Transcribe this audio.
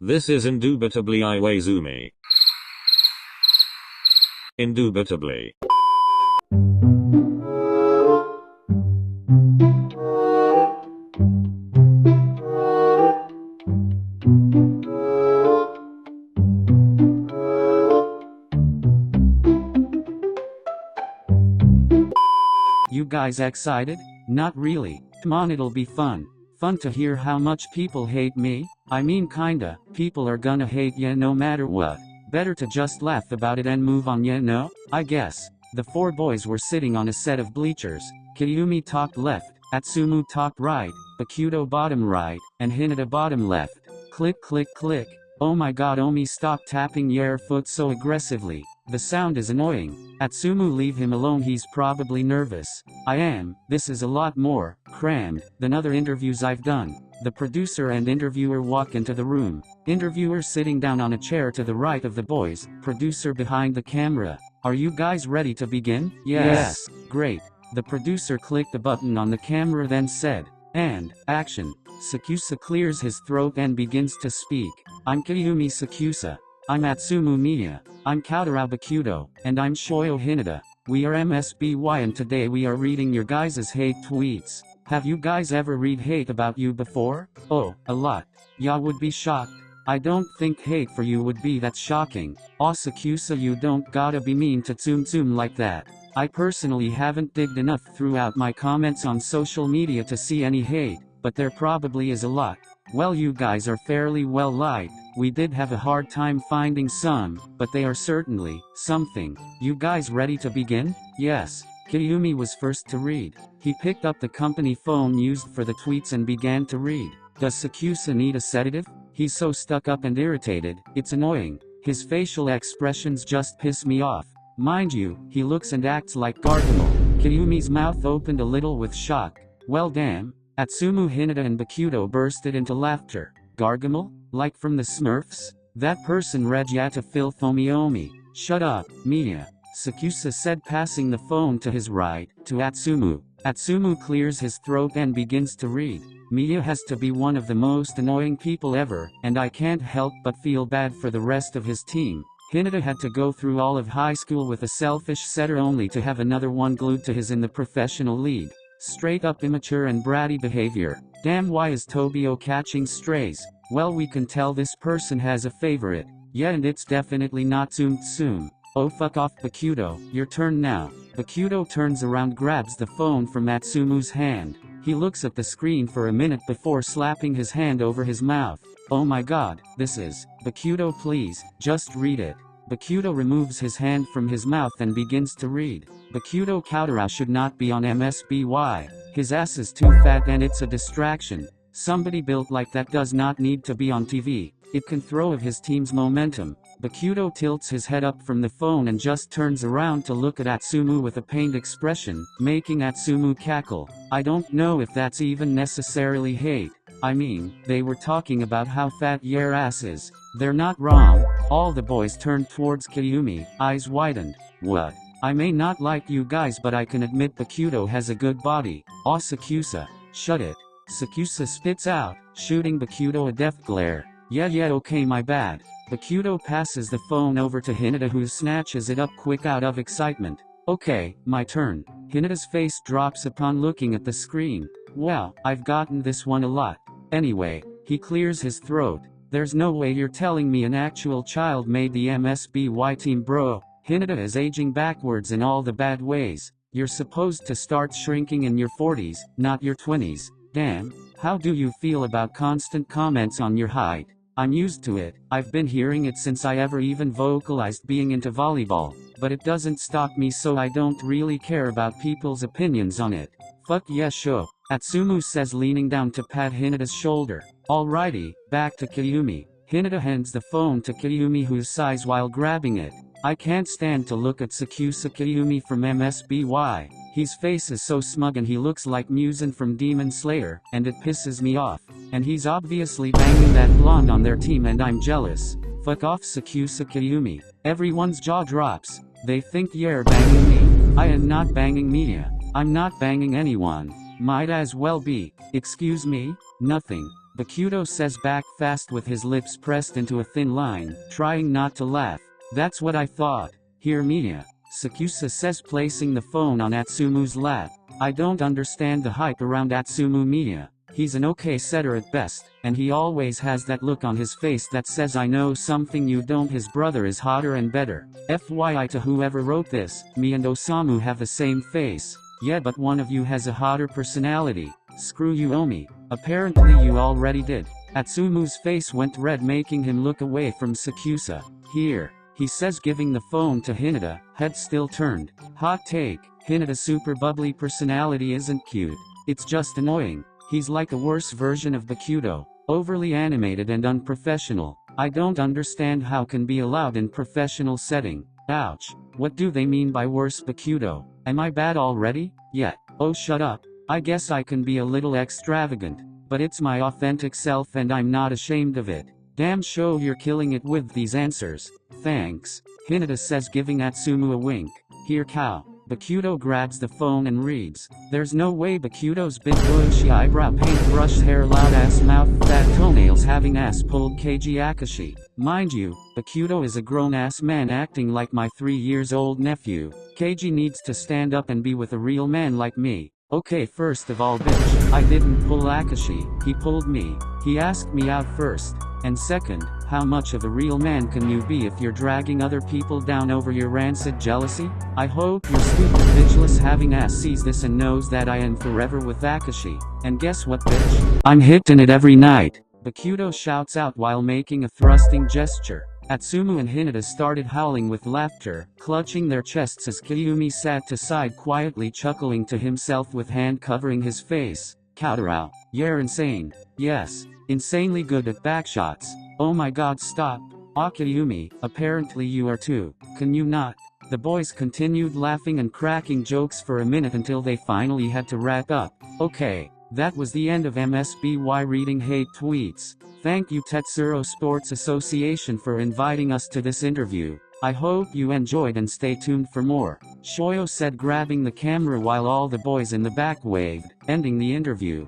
This is indubitably Iwaizumi. Indubitably. You guys excited? Not really. Come on, it'll be fun. Fun to hear how much people hate me. I mean kinda, people are gonna hate ya no matter what. Better to just laugh about it and move on, ya know? I guess. The four boys were sitting on a set of bleachers. Kiyumi talked left, Atsumu talked right, Bokuto bottom right, and Hinata bottom left. Click click click. Oh my god, Omi, stop tapping your foot so aggressively. The sound is annoying. Atsumu, leave him alone, he's probably nervous. I am. This is a lot more crammed than other interviews I've done. The producer and interviewer walk into the room. Interviewer sitting down on a chair to the right of the boys, producer behind the camera. Are you guys ready to begin? Yes. Great. The producer clicked the button on the camera, then said, and, action. Sakusa clears his throat and begins to speak. I'm Kiyumi Sakusa. I'm Atsumu Miya. I'm Koutaro Bokuto. And I'm Shoyo Hinata. We are MSBY and today we are reading your guys' hate tweets. Have you guys ever read hate about you before? Oh, a lot. Ya would be shocked. I don't think hate for you would be that shocking. Aw Sakusa, you don't gotta be mean to Tsum Tsum like that. I personally haven't digged enough throughout my comments on social media to see any hate, but there probably is a lot. Well, you guys are fairly well liked. We did have a hard time finding some, but they are certainly something. You guys ready to begin? Yes. Kiyumi was first to read. He picked up the company phone used for the tweets and began to read. Does Sakusa need a sedative? He's so stuck up and irritated, it's annoying. His facial expressions just piss me off. Mind you, he looks and acts like Gargamel. Kiyumi's mouth opened a little with shock. Well damn. Atsumu, Hinata and Bokuto bursted into laughter. Gargamel? Like from the Smurfs? That person read ya to filth, Omi. Shut up, Miya. Sakusa said, passing the phone to his right, to Atsumu. Atsumu clears his throat and begins to read. Miya has to be one of the most annoying people ever, and I can't help but feel bad for the rest of his team. Hinata had to go through all of high school with a selfish setter only to have another one glued to his in the professional league. Straight up immature and bratty behavior. Damn, why is Tobio catching strays? Well, we can tell this person has a favorite. Yeah, and it's definitely not Tsum Tsum. Oh, fuck off, Bokuto, your turn now. Bokuto turns around, grabs the phone from Atsumu's hand. He looks at the screen for a minute before slapping his hand over his mouth. Oh my god, this is. Bokuto, please, just read it. Bokuto removes his hand from his mouth and begins to read. Bokuto, Koutaro should not be on MSBY. His ass is too fat and it's a distraction. Somebody built like that does not need to be on TV. It can throw off his team's momentum. Bokuto tilts his head up from the phone and just turns around to look at Atsumu with a pained expression, making Atsumu cackle. I don't know if that's even necessarily hate. I mean, they were talking about how fat your ass is. They're not wrong. All the boys turned towards Kiyumi, eyes widened. What? I may not like you guys, but I can admit Bokuto has a good body. Aw Sakusa. Shut it. Sakusa spits out, shooting Bokuto a death glare. Yeah, okay, my bad. Bokuto passes the phone over to Hinata, who snatches it up quick out of excitement. Okay, my turn. Hinata's face drops upon looking at the screen. Well, I've gotten this one a lot. Anyway, he clears his throat. There's no way you're telling me an actual child made the MSBY team, bro. Hinata is aging backwards in all the bad ways. You're supposed to start shrinking in your 40s, not your 20s. Damn. How do you feel about constant comments on your height? I'm used to it. I've been hearing it since I ever even vocalized being into volleyball. But it doesn't stop me, so I don't really care about people's opinions on it. Fuck yeah, sure. Atsumu says, leaning down to pat Hinata's shoulder. Alrighty, back to Kiyumi. Hinata hands the phone to Kiyumi, who sighs while grabbing it. I can't stand to look at Sakusa Kiyumi from MSBY. His face is so smug and he looks like Musen from Demon Slayer, and it pisses me off. And he's obviously banging that blonde on their team and I'm jealous. Fuck off, Sakusa Kiyumi. Everyone's jaw drops. They think you're banging me. I am not banging Miya. I'm not banging anyone. Might as well be. Excuse me? Nothing. Bokuto says back fast with his lips pressed into a thin line, trying not to laugh. That's what I thought. Hear me ya. Sakusa says, placing the phone on Atsumu's lap. I don't understand the hype around Atsumu Miya. He's an okay setter at best, and he always has that look on his face that says I know something you don't. His brother is hotter and better. FYI to whoever wrote this, me and Osamu have the same face. Yeah, but one of you has a hotter personality. Screw you, Omi. Apparently you already did. Atsumu's face went red, making him look away from Sakusa. Here, he says, giving the phone to Hinata, head still turned. Hot take, Hinata's super bubbly personality isn't cute. It's just annoying. He's like a worse version of Bokuto, overly animated and unprofessional. I don't understand how can be allowed in professional setting. Ouch. What do they mean by worse Bokuto? Am I bad already? Yeah. Oh, shut up. I guess I can be a little extravagant, but it's my authentic self and I'm not ashamed of it. Damn show, you're killing it with these answers. Thanks. Hinata says, giving Atsumu a wink. Here cow. Bokuto grabs the phone and reads. There's no way Bokuto's big bushy eyebrow, paintbrush hair, loud ass mouth, fat toenails, having ass pulled Keiji Akashi. Mind you, Bokuto is a grown ass man acting like my 3 years old nephew. Keiji needs to stand up and be with a real man like me. Okay, first of all, bitch, I didn't pull Akashi, he pulled me. He asked me out first. And second, how much of a real man can you be if you're dragging other people down over your rancid jealousy? I hope your stupid bitchless having ass sees this and knows that I am forever with Akashi. And guess what, bitch? I'm hitting it every night. Bokuto shouts out while making a thrusting gesture. Atsumu and Hinata started howling with laughter, clutching their chests as Kiyumi sat to side quietly chuckling to himself with hand covering his face. Counterao. You're insane. Yes. Insanely good at backshots. Oh my god, stop. Akiyumi, apparently you are too. Can you not? The boys continued laughing and cracking jokes for a minute until they finally had to wrap up. Okay, that was the end of MSBY reading hate tweets. Thank you Tetsuro Sports Association for inviting us to this interview. I hope you enjoyed and stay tuned for more. Shoyo said, grabbing the camera while all the boys in the back waved, ending the interview.